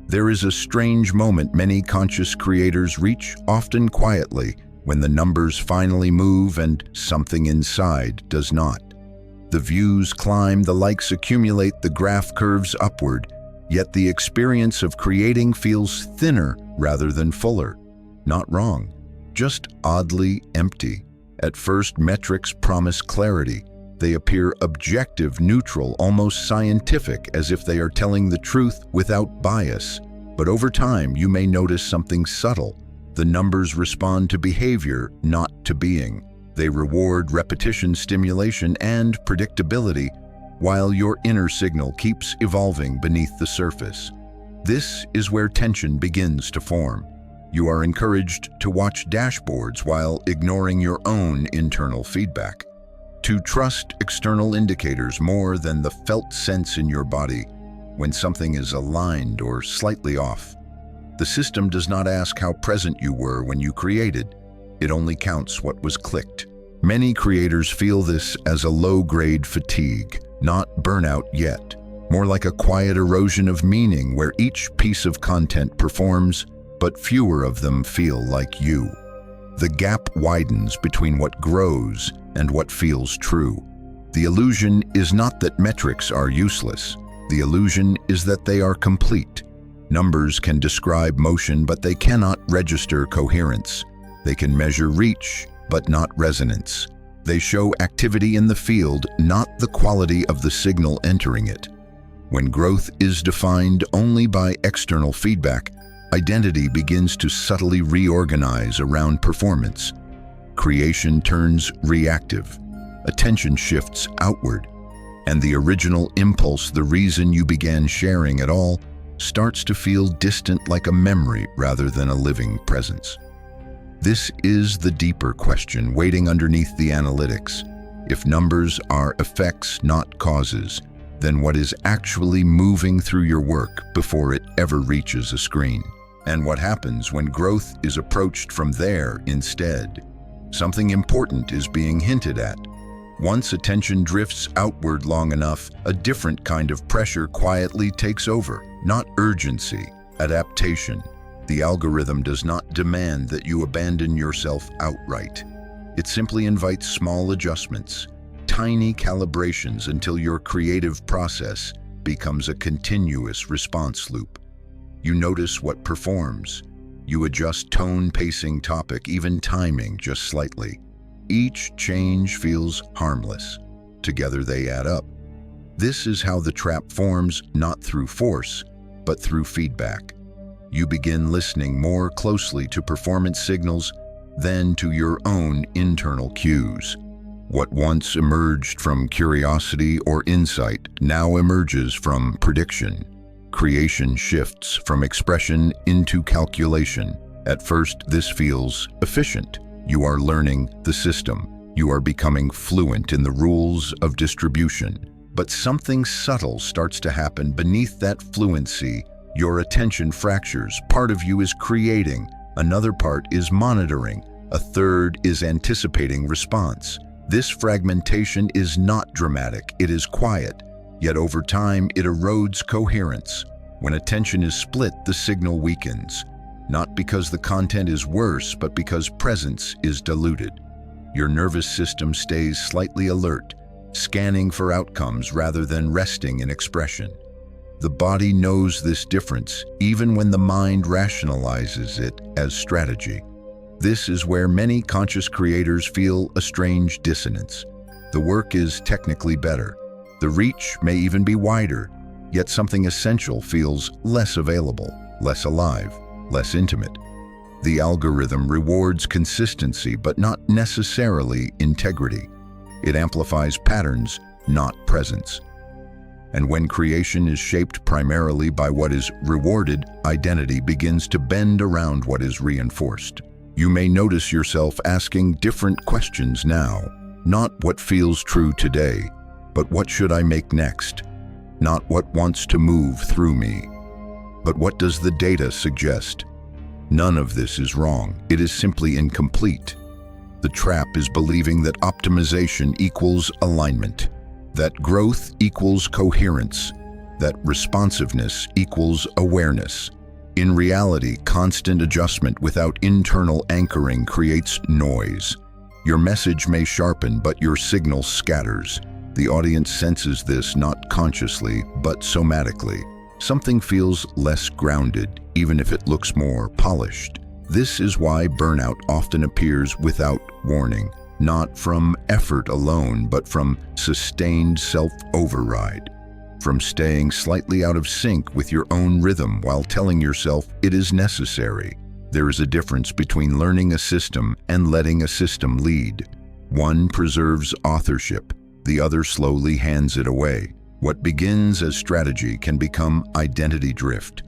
There is a strange moment many conscious creators reach, often quietly, when the numbers finally move and something inside does not. The views climb, the likes accumulate, the graph curves upward, yet the experience of creating feels thinner rather than fuller. Not wrong, just oddly empty. At first, metrics promise clarity. They appear objective, neutral, almost scientific, as if they are telling the truth without bias. But over time, you may notice something subtle. The numbers respond to behavior, not to being. They reward repetition, stimulation, and predictability, while your inner signal keeps evolving beneath the surface. This is where tension begins to form. You are encouraged to watch dashboards while ignoring your own internal feedback. To trust external indicators more than the felt sense in your body when something is aligned or slightly off. The system does not ask how present you were when you created. It only counts what was clicked. Many creators feel this as a low-grade fatigue, not burnout yet, more like a quiet erosion of meaning where each piece of content performs, but fewer of them feel like you. The gap widens between what grows and what feels true. The illusion is not that metrics are useless. The illusion is that they are complete. Numbers can describe motion, but they cannot register coherence. They can measure reach, but not resonance. They show activity in the field, not the quality of the signal entering it. When growth is defined only by external feedback, identity begins to subtly reorganize around performance. Creation turns reactive. Attention shifts outward. And the original impulse, the reason you began sharing at all, starts to feel distant, like a memory rather than a living presence. This is the deeper question waiting underneath the analytics. If numbers are effects, not causes, then what is actually moving through your work before it ever reaches a screen? And what happens when growth is approached from there instead? Something important is being hinted at. Once attention drifts outward long enough, a different kind of pressure quietly takes over. Not urgency, adaptation. The algorithm does not demand that you abandon yourself outright. It simply invites small adjustments, tiny calibrations until your creative process becomes a continuous response loop. You notice what performs. You adjust tone, pacing, topic, even timing just slightly. Each change feels harmless. Together they add up. This is how the trap forms, not through force, but through feedback. You begin listening more closely to performance signals than to your own internal cues. What once emerged from curiosity or insight now emerges from prediction. Creation shifts from expression into calculation. At first, this feels efficient. You are learning the system. You are becoming fluent in the rules of distribution. But something subtle starts to happen beneath that fluency. Your attention fractures. Part of you is creating, another part is monitoring, a third is anticipating response. This fragmentation is not dramatic, it is quiet, yet over time it erodes coherence. When attention is split, the signal weakens, not because the content is worse, but because presence is diluted. Your nervous system stays slightly alert, scanning for outcomes rather than resting in expression. The body knows this difference, even when the mind rationalizes it as strategy. This is where many conscious creators feel a strange dissonance. The work is technically better. The reach may even be wider, yet something essential feels less available, less alive, less intimate. The algorithm rewards consistency, but not necessarily integrity. It amplifies patterns, not presence. And when creation is shaped primarily by what is rewarded, identity begins to bend around what is reinforced. You may notice yourself asking different questions now. Not what feels true today, but what should I make next? Not what wants to move through me, but what does the data suggest? None of this is wrong. It is simply incomplete. The trap is believing that optimization equals alignment, that growth equals coherence, that responsiveness equals awareness. In reality, constant adjustment without internal anchoring creates noise. Your message may sharpen, but your signal scatters. The audience senses this not consciously, but somatically. Something feels less grounded, even if it looks more polished. This is why burnout often appears without warning, not from effort alone, but from sustained self-override. From staying slightly out of sync with your own rhythm while telling yourself it is necessary. There is a difference between learning a system and letting a system lead. One preserves authorship, the other slowly hands it away. What begins as strategy can become identity drift.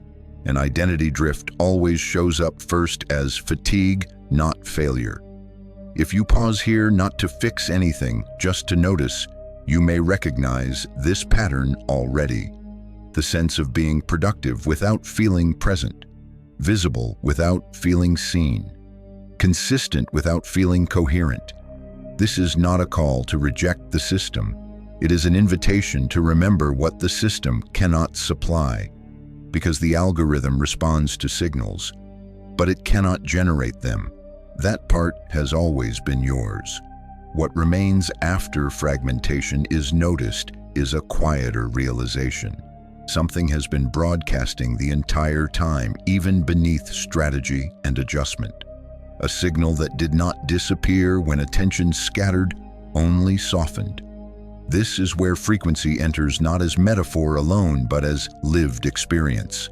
And identity drift always shows up first as fatigue, not failure. If you pause here not to fix anything, just to notice, you may recognize this pattern already. The sense of being productive without feeling present, visible without feeling seen, consistent without feeling coherent. This is not a call to reject the system. It is an invitation to remember what the system cannot supply, because the algorithm responds to signals, but it cannot generate them. That part has always been yours. What remains after fragmentation is noticed is a quieter realization. Something has been broadcasting the entire time, even beneath strategy and adjustment. A signal that did not disappear when attention scattered, only softened. This is where frequency enters not as metaphor alone, but as lived experience.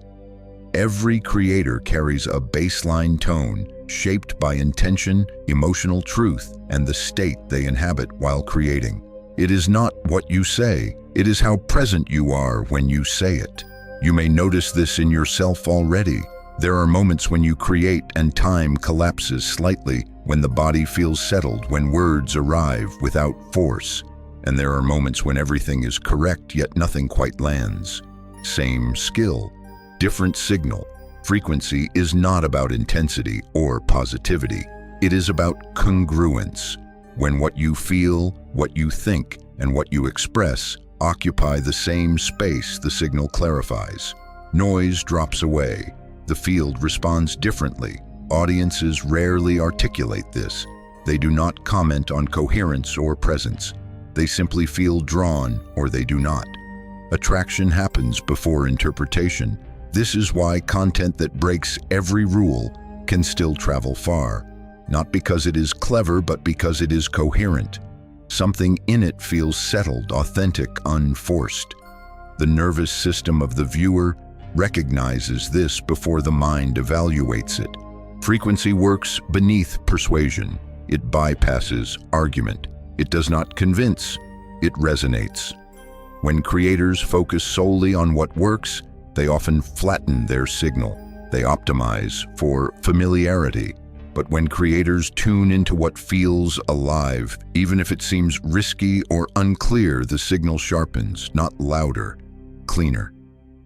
Every creator carries a baseline tone shaped by intention, emotional truth, and the state they inhabit while creating. It is not what you say, it is how present you are when you say it. You may notice this in yourself already. There are moments when you create and time collapses slightly, when the body feels settled, when words arrive without force. And there are moments when everything is correct, yet nothing quite lands. Same skill, different signal. Frequency is not about intensity or positivity. It is about congruence. When what you feel, what you think, and what you express occupy the same space, the signal clarifies. Noise drops away. The field responds differently. Audiences rarely articulate this. They do not comment on coherence or presence. They simply feel drawn or they do not. Attraction happens before interpretation. This is why content that breaks every rule can still travel far. Not because it is clever, but because it is coherent. Something in it feels settled, authentic, unforced. The nervous system of the viewer recognizes this before the mind evaluates it. Frequency works beneath persuasion. It bypasses argument. It does not convince. It resonates. When creators focus solely on what works, they often flatten their signal. They optimize for familiarity. But when creators tune into what feels alive, even if it seems risky or unclear, the signal sharpens, not louder, cleaner.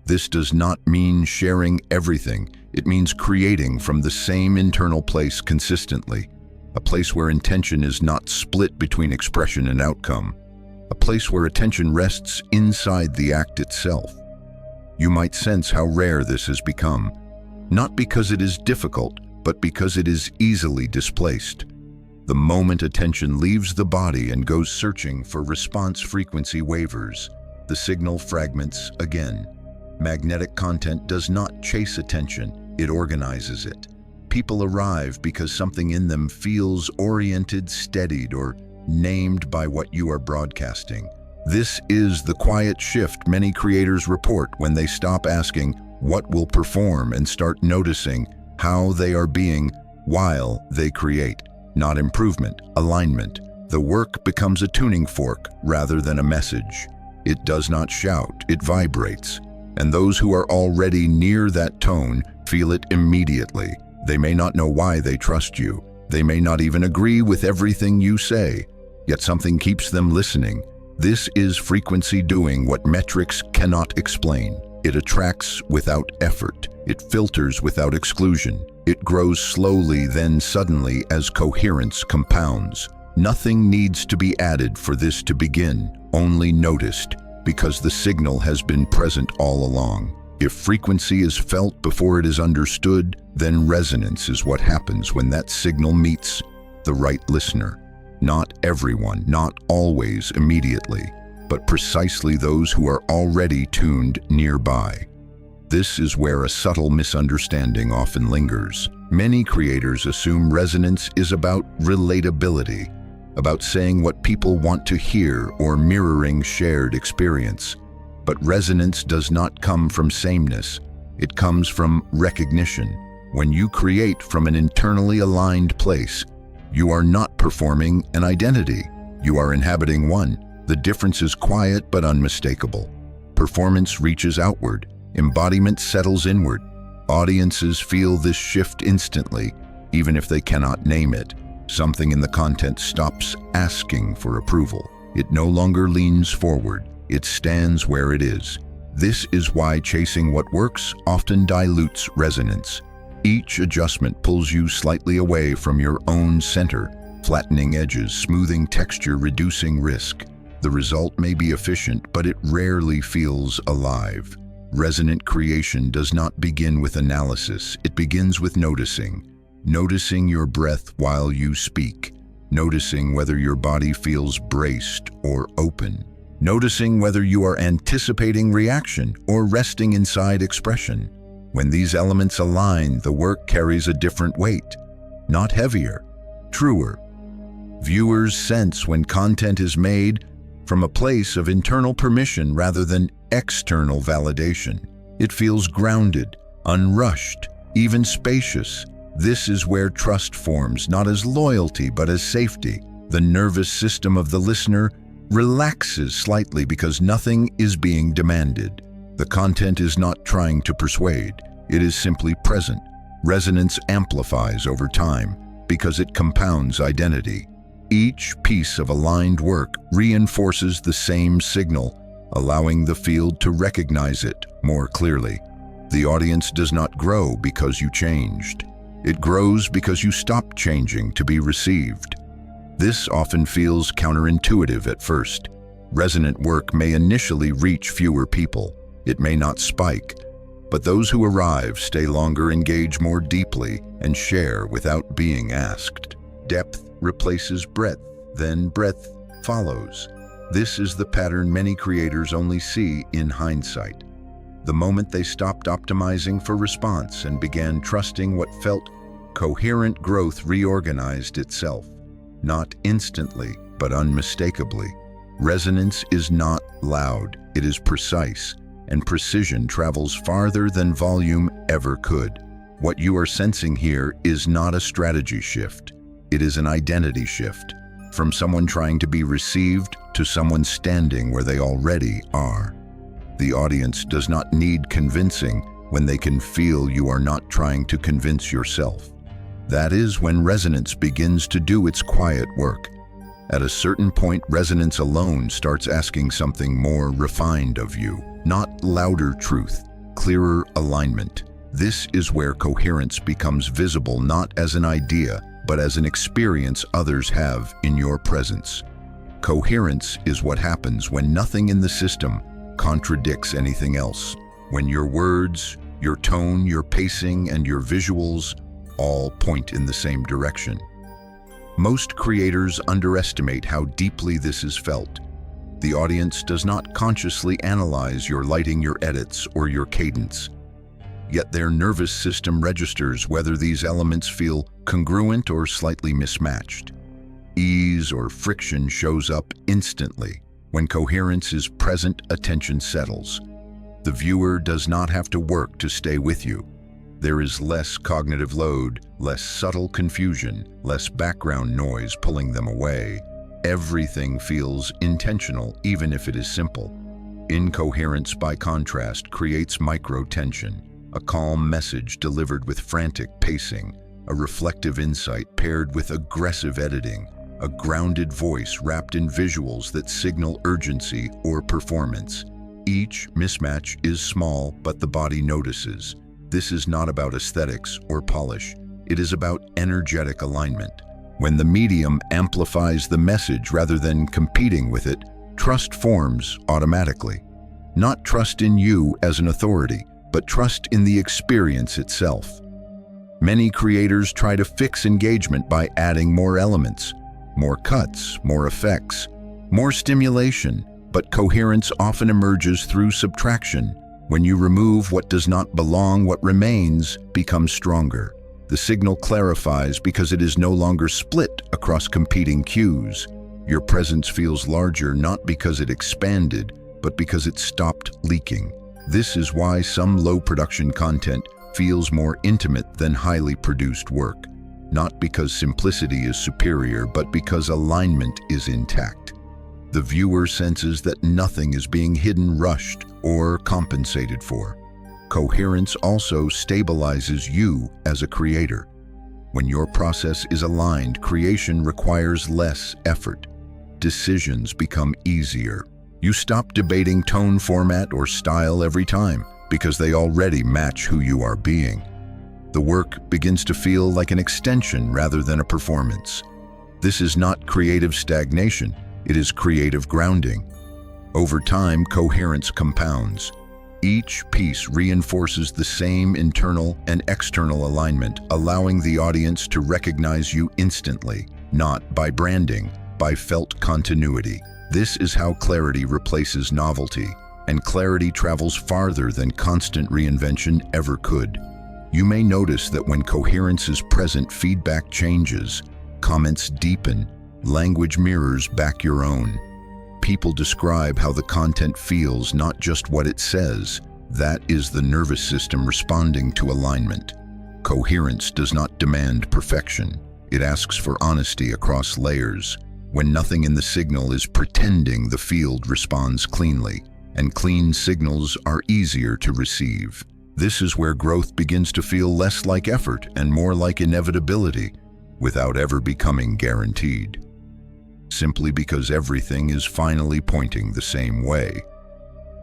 This does not mean sharing everything. It means creating from the same internal place consistently. A place where intention is not split between expression and outcome. A place where attention rests inside the act itself. You might sense how rare this has become, not because it is difficult, but because it is easily displaced. The moment attention leaves the body and goes searching for response, frequency wavers. The signal fragments again. Magnetic content does not chase attention, it organizes it. People arrive because something in them feels oriented, steadied, or named by what you are broadcasting. This is the quiet shift many creators report when they stop asking what will perform and start noticing how they are being while they create. Not improvement, alignment. The work becomes a tuning fork rather than a message. It does not shout, it vibrates. And those who are already near that tone feel it immediately. They may not know why they trust you. They may not even agree with everything you say, yet something keeps them listening. This is frequency doing what metrics cannot explain. It attracts without effort. It filters without exclusion. It grows slowly, then suddenly, as coherence compounds. Nothing needs to be added for this to begin, only noticed. Because the signal has been present all along. If frequency is felt before it is understood, then resonance is what happens when that signal meets the right listener. Not everyone, not always immediately, but precisely those who are already tuned nearby. This is where a subtle misunderstanding often lingers. Many creators assume resonance is about relatability, about saying what people want to hear or mirroring shared experience. But resonance does not come from sameness. It comes from recognition. When you create from an internally aligned place, you are not performing an identity. You are inhabiting one. The difference is quiet but unmistakable. Performance reaches outward. Embodiment settles inward. Audiences feel this shift instantly, even if they cannot name it. Something in the content stops asking for approval. It no longer leans forward. It stands where it is. This is why chasing what works often dilutes resonance. Each adjustment pulls you slightly away from your own center, flattening edges, smoothing texture, reducing risk. The result may be efficient, but it rarely feels alive. Resonant creation does not begin with analysis. It begins with noticing. Noticing your breath while you speak. Noticing whether your body feels braced or open. Noticing whether you are anticipating reaction or resting inside expression. When these elements align, the work carries a different weight. Not heavier, truer. Viewers sense when content is made from a place of internal permission rather than external validation. It feels grounded, unrushed, even spacious. This is where trust forms, not as loyalty, but as safety. The nervous system of the listener relaxes slightly because nothing is being demanded. The content is not trying to persuade. It is simply present. Resonance amplifies over time because it compounds identity. Each piece of aligned work reinforces the same signal, allowing the field to recognize it more clearly. The audience does not grow because you changed. It grows because you stopped changing to be received. This often feels counterintuitive at first. Resonant work may initially reach fewer people. It may not spike, but those who arrive stay longer, engage more deeply, and share without being asked. Depth replaces breadth, then breadth follows. This is the pattern many creators only see in hindsight. The moment they stopped optimizing for response and began trusting what felt coherent, growth reorganized itself. Not instantly, but unmistakably. Resonance is not loud, it is precise, and precision travels farther than volume ever could. What you are sensing here is not a strategy shift. It is an identity shift, from someone trying to be received to someone standing where they already are. The audience does not need convincing when they can feel you are not trying to convince yourself. That is when resonance begins to do its quiet work. At a certain point, resonance alone starts asking something more refined of you, not louder truth, clearer alignment. This is where coherence becomes visible not as an idea, but as an experience others have in your presence. Coherence is what happens when nothing in the system contradicts anything else. When your words, your tone, your pacing, and your visuals all point in the same direction. Most creators underestimate how deeply this is felt. The audience does not consciously analyze your lighting, your edits, or your cadence. Yet their nervous system registers whether these elements feel congruent or slightly mismatched. Ease or friction shows up instantly. When coherence is present, attention settles. The viewer does not have to work to stay with you. There is less cognitive load, less subtle confusion, less background noise pulling them away. Everything feels intentional, even if it is simple. Incoherence, by contrast, creates micro-tension. A calm message delivered with frantic pacing, a reflective insight paired with aggressive editing, a grounded voice wrapped in visuals that signal urgency or performance. Each mismatch is small, but the body notices. This is not about aesthetics or polish. It is about energetic alignment. When the medium amplifies the message rather than competing with it, trust forms automatically. Not trust in you as an authority, but trust in the experience itself. Many creators try to fix engagement by adding more elements, more cuts, more effects, more stimulation, but coherence often emerges through subtraction. When you remove what does not belong, what remains becomes stronger. The signal clarifies because it is no longer split across competing cues. Your presence feels larger not because it expanded, but because it stopped leaking. This is why some low-production content feels more intimate than highly produced work. Not because simplicity is superior, but because alignment is intact. The viewer senses that nothing is being hidden, rushed, or compensated for. Coherence also stabilizes you as a creator. When your process is aligned, creation requires less effort. Decisions become easier. You stop debating tone, format, or style every time because they already match who you are being. The work begins to feel like an extension rather than a performance. This is not creative stagnation, it is creative grounding. Over time, coherence compounds. Each piece reinforces the same internal and external alignment, allowing the audience to recognize you instantly, not by branding, by felt continuity. This is how clarity replaces novelty, and clarity travels farther than constant reinvention ever could. You may notice that when coherence is present, feedback changes, comments deepen, language mirrors back your own. People describe how the content feels, not just what it says. That is the nervous system responding to alignment. Coherence does not demand perfection. It asks for honesty across layers. When nothing in the signal is pretending, the field responds cleanly, and clean signals are easier to receive. This is where growth begins to feel less like effort and more like inevitability, without ever becoming guaranteed. Simply because everything is finally pointing the same way.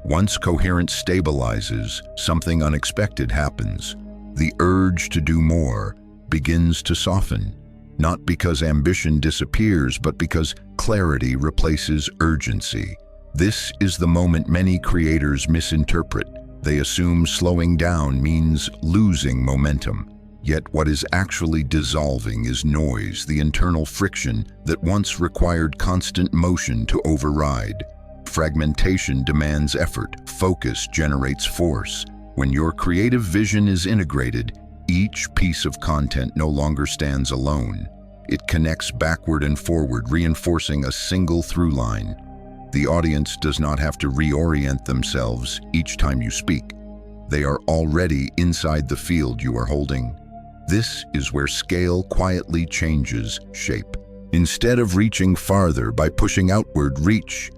Once coherence stabilizes, something unexpected happens. The urge to do more begins to soften, not because ambition disappears, but because clarity replaces urgency. This is the moment many creators misinterpret. They assume slowing down means losing momentum. Yet what is actually dissolving is noise, the internal friction that once required constant motion to override. Fragmentation demands effort. Focus generates force. When your creative vision is integrated, each piece of content no longer stands alone. It connects backward and forward, reinforcing a single through line. The audience does not have to reorient themselves each time you speak. They are already inside the field you are holding. This is where scale quietly changes shape. Instead of reaching farther by pushing outward, reach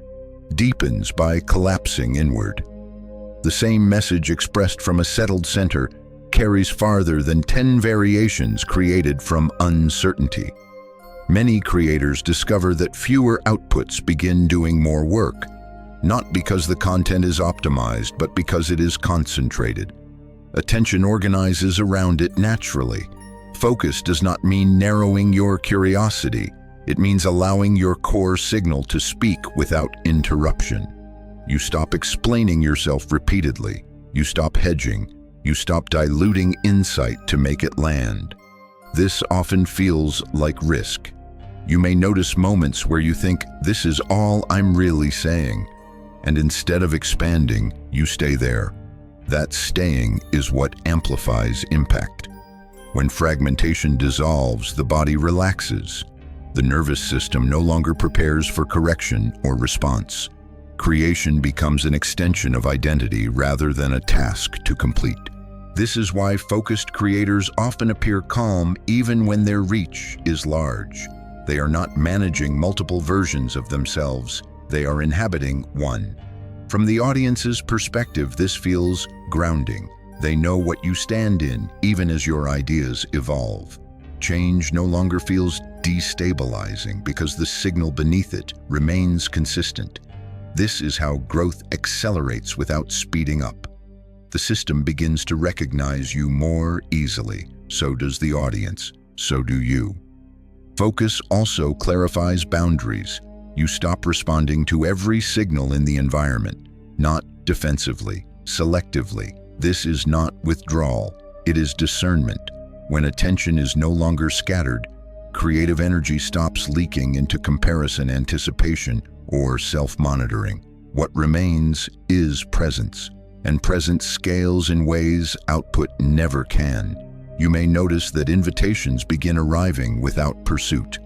deepens by collapsing inward. The same message expressed from a settled center carries farther than 10 variations created from uncertainty. Many creators discover that fewer outputs begin doing more work, not because the content is optimized, but because it is concentrated. Attention organizes around it naturally. Focus does not mean narrowing your curiosity. It means allowing your core signal to speak without interruption. You stop explaining yourself repeatedly. You stop hedging. You stop diluting insight to make it land. This often feels like risk. You may notice moments where you think, this is all I'm really saying. And instead of expanding, you stay there. That staying is what amplifies impact. When fragmentation dissolves, the body relaxes. The nervous system no longer prepares for correction or response. Creation becomes an extension of identity rather than a task to complete. This is why focused creators often appear calm even when their reach is large. They are not managing multiple versions of themselves. They are inhabiting one. From the audience's perspective, this feels grounding. They know what you stand in, even as your ideas evolve. Change no longer feels destabilizing because the signal beneath it remains consistent. This is how growth accelerates without speeding up. The system begins to recognize you more easily. So does the audience. So do you. Focus also clarifies boundaries. You stop responding to every signal in the environment, not defensively, selectively. This is not withdrawal, it is discernment. When attention is no longer scattered, creative energy stops leaking into comparison, anticipation, or self-monitoring. What remains is presence, and presence scales in ways output never can. You may notice that invitations begin arriving without pursuit.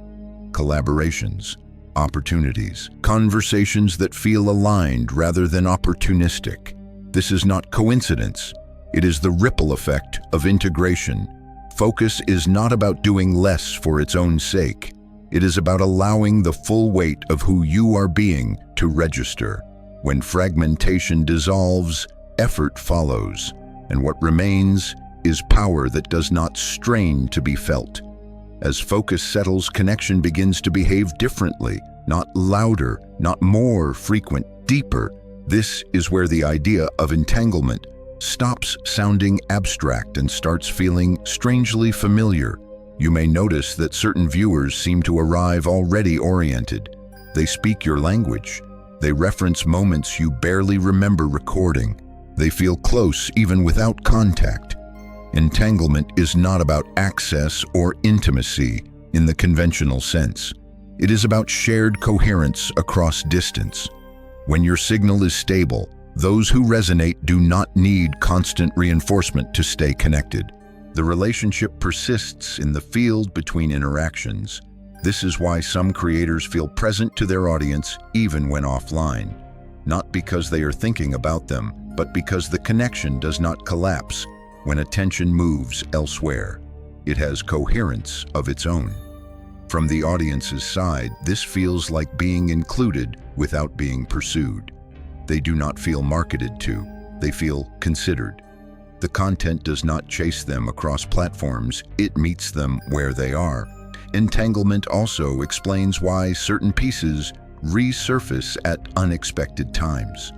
Collaborations, opportunities, conversations that feel aligned rather than opportunistic. This is not coincidence. It is the ripple effect of integration. Focus is not about doing less for its own sake. It is about allowing the full weight of who you are being to register. When fragmentation dissolves, effort follows, and what remains is power that does not strain to be felt. As focus settles, connection begins to behave differently, not louder, not more frequent, deeper. This is where the idea of entanglement stops sounding abstract and starts feeling strangely familiar. You may notice that certain viewers seem to arrive already oriented. They speak your language. They reference moments you barely remember recording. They feel close even without contact. Entanglement is not about access or intimacy in the conventional sense. It is about shared coherence across distance. When your signal is stable, those who resonate do not need constant reinforcement to stay connected. The relationship persists in the field between interactions. This is why some creators feel present to their audience even when offline. Not because they are thinking about them, but because the connection does not collapse when attention moves elsewhere. It has coherence of its own. From the audience's side, this feels like being included without being pursued. They do not feel marketed to, they feel considered. The content does not chase them across platforms, it meets them where they are. Entanglement also explains why certain pieces resurface at unexpected times.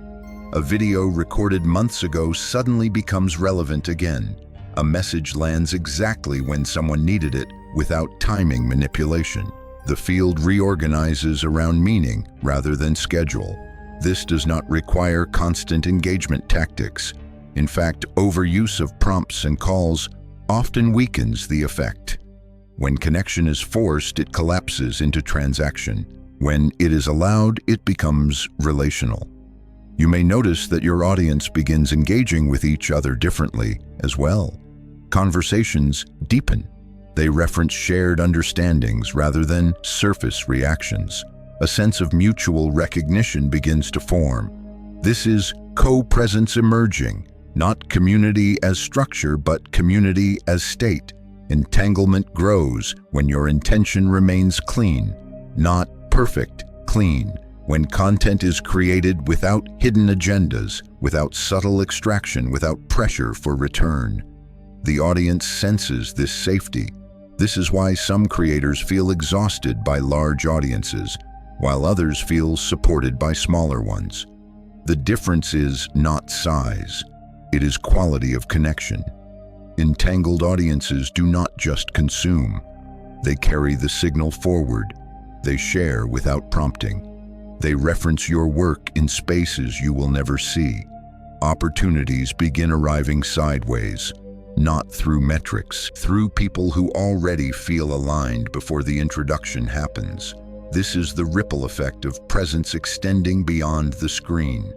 A video recorded months ago suddenly becomes relevant again. A message lands exactly when someone needed it without timing manipulation. The field reorganizes around meaning rather than schedule. This does not require constant engagement tactics. In fact, overuse of prompts and calls often weakens the effect. When connection is forced, it collapses into transaction. When it is allowed, it becomes relational. You may notice that your audience begins engaging with each other differently as well. Conversations deepen. They reference shared understandings rather than surface reactions. A sense of mutual recognition begins to form. This is co-presence emerging, not community as structure, but community as state. Entanglement grows when your intention remains clean, not perfect, clean. When content is created without hidden agendas, without subtle extraction, without pressure for return. The audience senses this safety. This is why some creators feel exhausted by large audiences, while others feel supported by smaller ones. The difference is not size, it is quality of connection. Entangled audiences do not just consume, they carry the signal forward. They share without prompting. They reference your work in spaces you will never see. Opportunities begin arriving sideways, not through metrics, through people who already feel aligned before the introduction happens. This is the ripple effect of presence extending beyond the screen.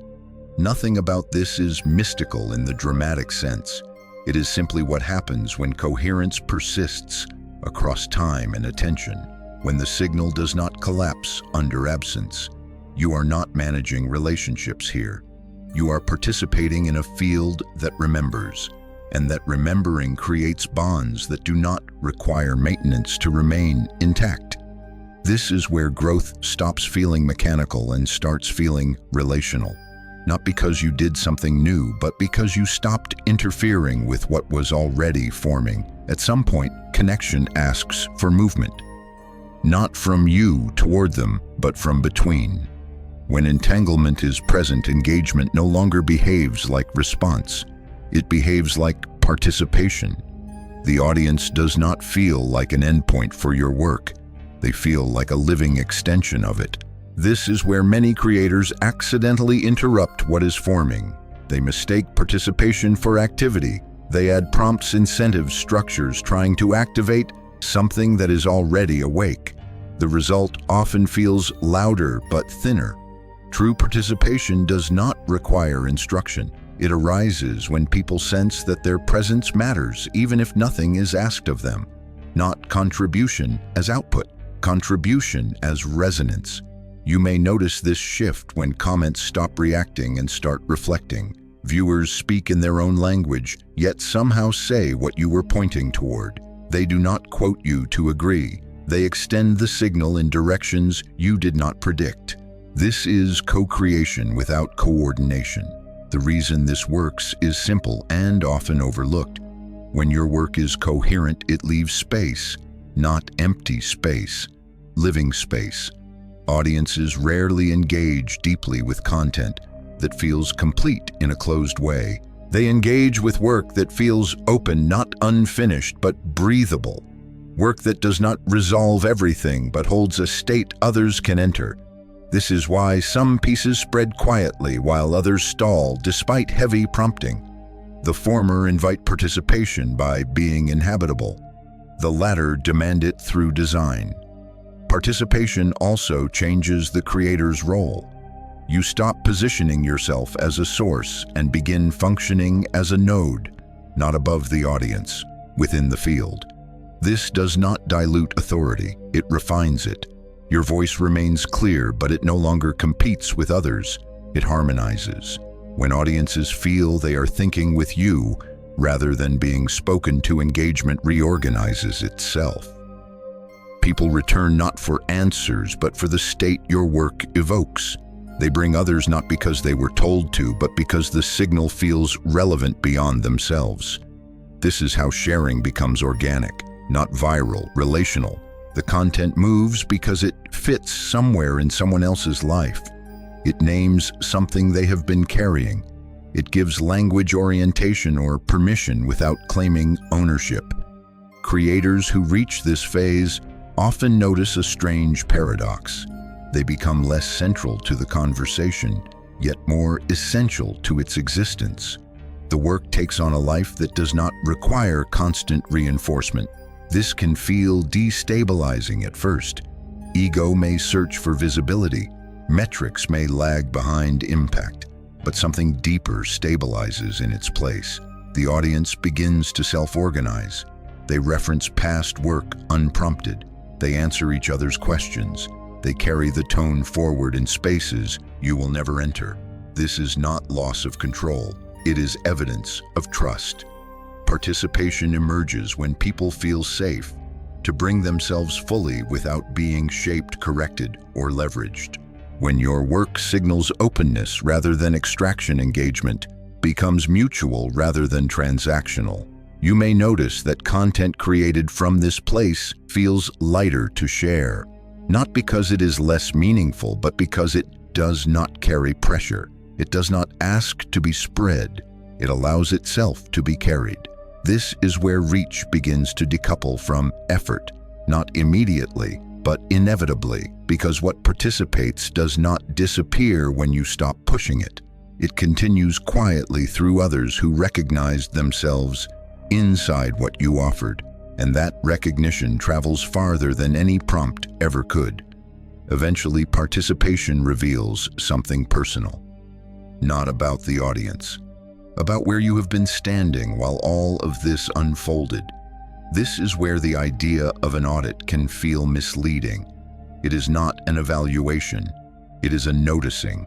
Nothing about this is mystical in the dramatic sense. It is simply what happens when coherence persists across time and attention, when the signal does not collapse under absence. You are not managing relationships here. You are participating in a field that remembers, and that remembering creates bonds that do not require maintenance to remain intact. This is where growth stops feeling mechanical and starts feeling relational. Not because you did something new, but because you stopped interfering with what was already forming. At some point, connection asks for movement. Not from you toward them, but from between. When entanglement is present, engagement no longer behaves like response. It behaves like participation. The audience does not feel like an endpoint for your work. They feel like a living extension of it. This is where many creators accidentally interrupt what is forming. They mistake participation for activity. They add prompts, incentives, structures, trying to activate something that is already awake. The result often feels louder but thinner. True participation does not require instruction. It arises when people sense that their presence matters, even if nothing is asked of them. Not contribution as output, contribution as resonance. You may notice this shift when comments stop reacting and start reflecting. Viewers speak in their own language, yet somehow say what you were pointing toward. They do not quote you to agree. They extend the signal in directions you did not predict. This is co-creation without coordination. The reason this works is simple and often overlooked. When your work is coherent, it leaves space, not empty space, living space. Audiences rarely engage deeply with content that feels complete in a closed way. They engage with work that feels open, not unfinished, but breathable. Work that does not resolve everything, but holds a state others can enter. This is why some pieces spread quietly while others stall despite heavy prompting. The former invite participation by being inhabitable. The latter demand it through design. Participation also changes the creator's role. You stop positioning yourself as a source and begin functioning as a node, not above the audience, within the field. This does not dilute authority, it refines it. Your voice remains clear, but it no longer competes with others, it harmonizes. When audiences feel they are thinking with you, rather than being spoken to, engagement reorganizes itself. People return not for answers, but for the state your work evokes. They bring others not because they were told to, but because the signal feels relevant beyond themselves. This is how sharing becomes organic, not viral, relational. The content moves because it fits somewhere in someone else's life. It names something they have been carrying. It gives language orientation or permission without claiming ownership. Creators who reach this phase often notice a strange paradox. They become less central to the conversation, yet more essential to its existence. The work takes on a life that does not require constant reinforcement. This can feel destabilizing at first. Ego may search for visibility. Metrics may lag behind impact, but something deeper stabilizes in its place. The audience begins to self-organize. They reference past work unprompted. They answer each other's questions. They carry the tone forward in spaces you will never enter. This is not loss of control. It is evidence of trust. Participation emerges when people feel safe to bring themselves fully without being shaped, corrected, or leveraged. When your work signals openness rather than extraction, engagement becomes mutual rather than transactional. You may notice that content created from this place feels lighter to share, not because it is less meaningful, but because it does not carry pressure. It does not ask to be spread. It allows itself to be carried. This is where reach begins to decouple from effort, not immediately, but inevitably, because what participates does not disappear when you stop pushing it. It continues quietly through others who recognized themselves inside what you offered, and that recognition travels farther than any prompt ever could. Eventually, participation reveals something personal, not about the audience, about where you have been standing while all of this unfolded. This is where the idea of an audit can feel misleading. It is not an evaluation. It is a noticing,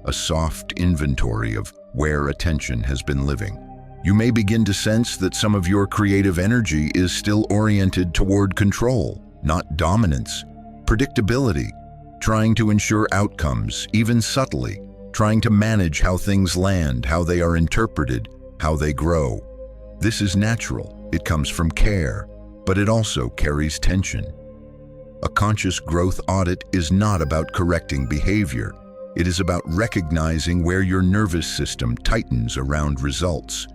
a soft inventory of where attention has been living. You may begin to sense that some of your creative energy is still oriented toward control, not dominance, predictability, trying to ensure outcomes, even subtly, trying to manage how things land, how they are interpreted, how they grow. This is natural. It comes from care, but it also carries tension. A conscious growth audit is not about correcting behavior. It is about recognizing where your nervous system tightens around results,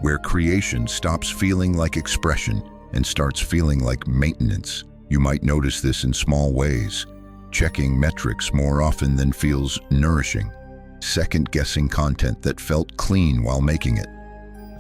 where creation stops feeling like expression and starts feeling like maintenance. You might notice this in small ways. checking metrics more often than feels nourishing, second-guessing content that felt clean while making it,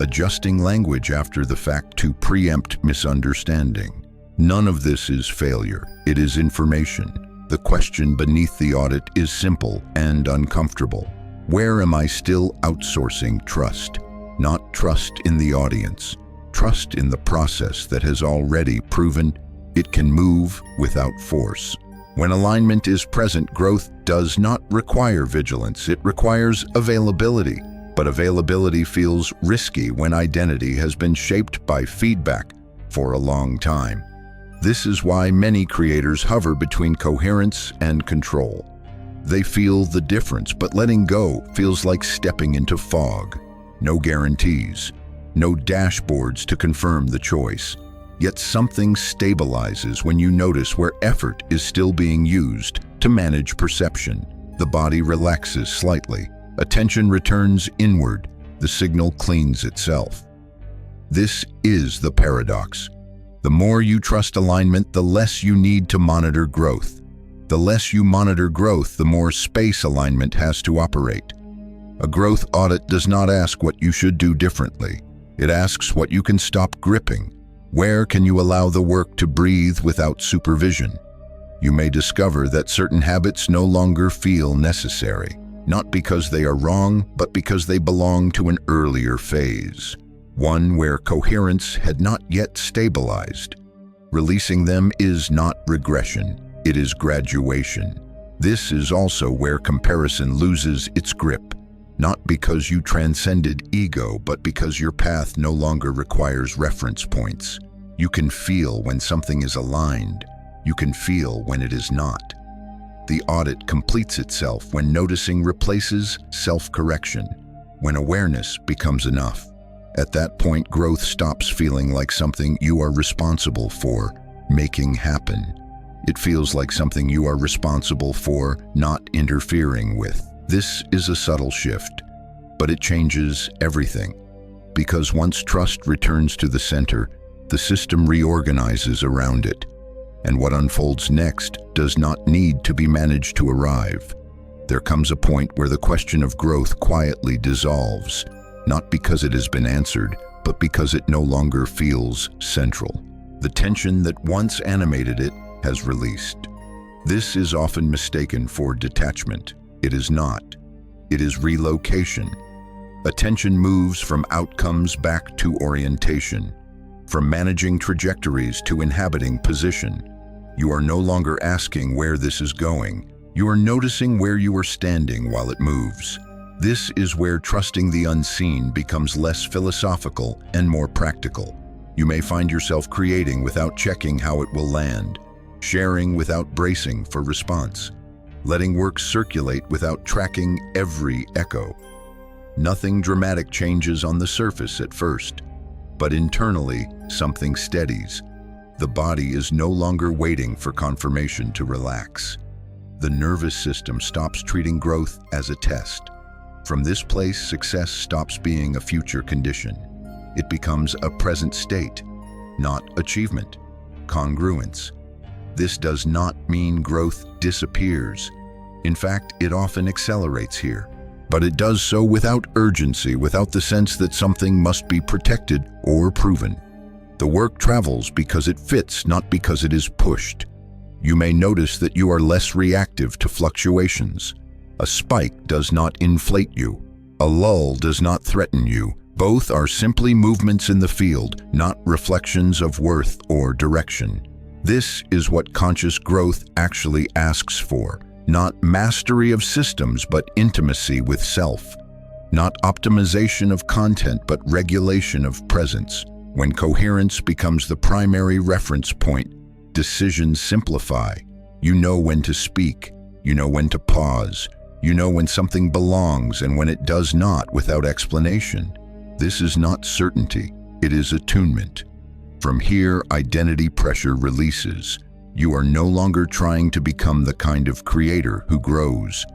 adjusting language after the fact to preempt misunderstanding. None of this is failure, it is information. The question beneath the audit is simple and uncomfortable. Where am I still outsourcing trust? Not trust in the audience, trust in the process that has already proven it can move without force. When alignment is present, growth does not require vigilance, it requires availability. But availability feels risky when identity has been shaped by feedback for a long time. This is why many creators hover between coherence and control. They feel the difference, but letting go feels like stepping into fog. No guarantees, no dashboards to confirm the choice. Yet something stabilizes when you notice where effort is still being used to manage perception. The body relaxes slightly. Attention returns inward. The signal cleans itself. This is the paradox. The more you trust alignment, the less you need to monitor growth. The less you monitor growth, the more space alignment has to operate. A growth audit does not ask what you should do differently. It asks what you can stop gripping. Where can you allow the work to breathe without supervision? You may discover that certain habits no longer feel necessary, not because they are wrong, but because they belong to an earlier phase, one where coherence had not yet stabilized. Releasing them is not regression, it is graduation. This is also where comparison loses its grip, not because you transcended ego, but because your path no longer requires reference points. You can feel when something is aligned. You can feel when it is not. The audit completes itself when noticing replaces self-correction, when awareness becomes enough. At that point, growth stops feeling like something you are responsible for making happen. It feels like something you are responsible for not interfering with. This is a subtle shift, but it changes everything. Because once trust returns to the center, the system reorganizes around it. And what unfolds next does not need to be managed to arrive. There comes a point where the question of growth quietly dissolves, not because it has been answered, but because it no longer feels central. The tension that once animated it has released. This is often mistaken for detachment. It is not. It is relocation. Attention moves from outcomes back to orientation, from managing trajectories to inhabiting position. You are no longer asking where this is going. You are noticing where you are standing while it moves. This is where trusting the unseen becomes less philosophical and more practical. You may find yourself creating without checking how it will land, sharing without bracing for response, letting work circulate without tracking every echo. Nothing dramatic changes on the surface at first, but internally, something steadies. The body is no longer waiting for confirmation to relax. The nervous system stops treating growth as a test. From this place, success stops being a future condition. It becomes a present state, not achievement. Congruence. This does not mean growth disappears. In fact, it often accelerates here. But it does so without urgency, without the sense that something must be protected or proven. The work travels because it fits, not because it is pushed. You may notice that you are less reactive to fluctuations. A spike does not inflate you. A lull does not threaten you. Both are simply movements in the field, not reflections of worth or direction. This is what conscious growth actually asks for. Not mastery of systems, but intimacy with self. Not optimization of content, but regulation of presence. When coherence becomes the primary reference point, decisions simplify. You know when to speak. You know when to pause. You know when something belongs and when it does not without explanation. This is not certainty. It is attunement. From here, identity pressure releases. You are no longer trying to become the kind of creator who grows.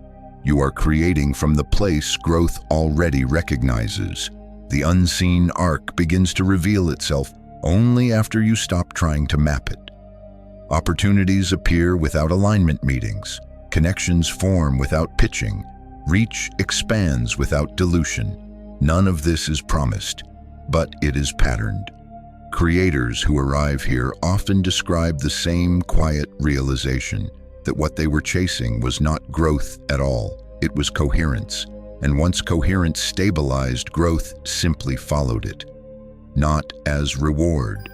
You are creating from the place growth already recognizes. The unseen arc begins to reveal itself only after you stop trying to map it. Opportunities appear without alignment meetings. Connections form without pitching. Reach expands without dilution. None of this is promised, but it is patterned. Creators who arrive here often describe the same quiet realization that what they were chasing was not growth at all, it was coherence. And once coherence stabilized, growth simply followed it. Not as reward,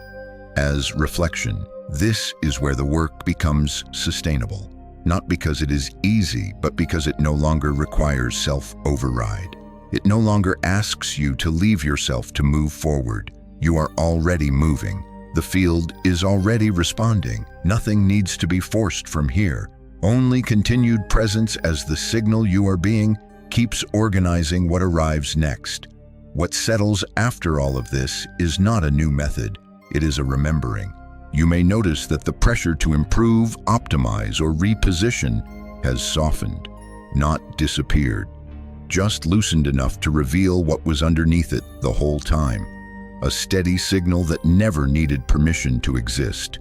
as reflection. This is where the work becomes sustainable. Not because it is easy, but because it no longer requires self-override. It no longer asks you to leave yourself to move forward. You are already moving. The field is already responding. Nothing needs to be forced from here. Only continued presence as the signal you are being keeps organizing what arrives next. What settles after all of this is not a new method. It is a remembering. You may notice that the pressure to improve, optimize, or reposition has softened, not disappeared, just loosened enough to reveal what was underneath it the whole time. A steady signal that never needed permission to exist.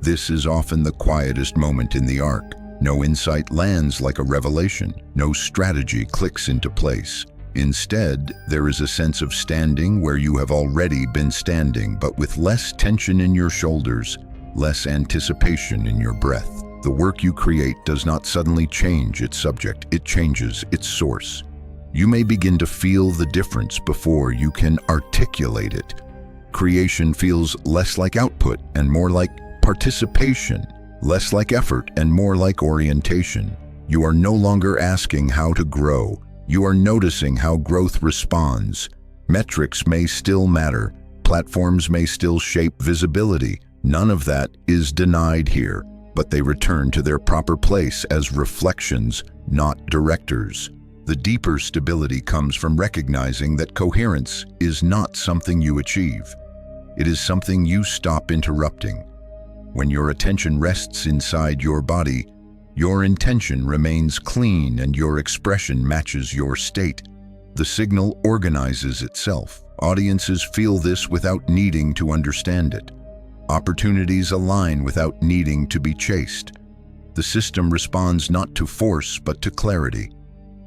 This is often the quietest moment in the arc. No insight lands like a revelation. No strategy clicks into place. Instead, there is a sense of standing where you have already been standing, but with less tension in your shoulders, less anticipation in your breath. The work you create does not suddenly change its subject, it changes its source. You may begin to feel the difference before you can articulate it. Creation feels less like output and more like participation, less like effort and more like orientation. You are no longer asking how to grow. You are noticing how growth responds. Metrics may still matter. Platforms may still shape visibility. None of that is denied here, but they return to their proper place as reflections, not directors. The deeper stability comes from recognizing that coherence is not something you achieve. It is something you stop interrupting. When your attention rests inside your body, your intention remains clean and your expression matches your state. The signal organizes itself. Audiences feel this without needing to understand it. Opportunities align without needing to be chased. The system responds not to force but to clarity.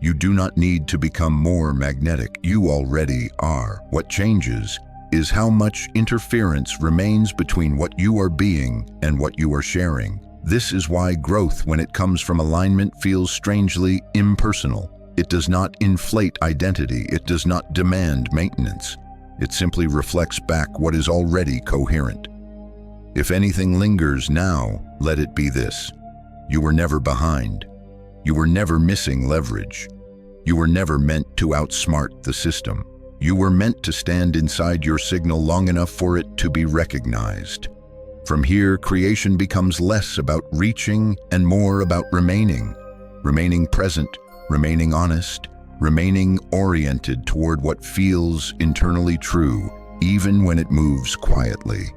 You do not need to become more magnetic. You already are. What changes is how much interference remains between what you are being and what you are sharing. This is why growth, when it comes from alignment, feels strangely impersonal. It does not inflate identity. It does not demand maintenance. It simply reflects back what is already coherent. If anything lingers now, let it be this. You were never behind. You were never missing leverage. You were never meant to outsmart the system. You were meant to stand inside your signal long enough for it to be recognized. From here, creation becomes less about reaching and more about remaining. Remaining present, remaining honest, remaining oriented toward what feels internally true, even when it moves quietly.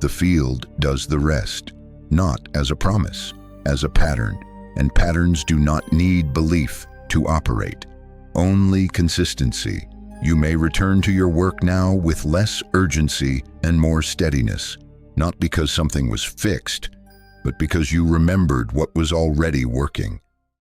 The field does the rest, not as a promise, as a pattern. And patterns do not need belief to operate, only consistency. You may return to your work now with less urgency and more steadiness, not because something was fixed, but because you remembered what was already working.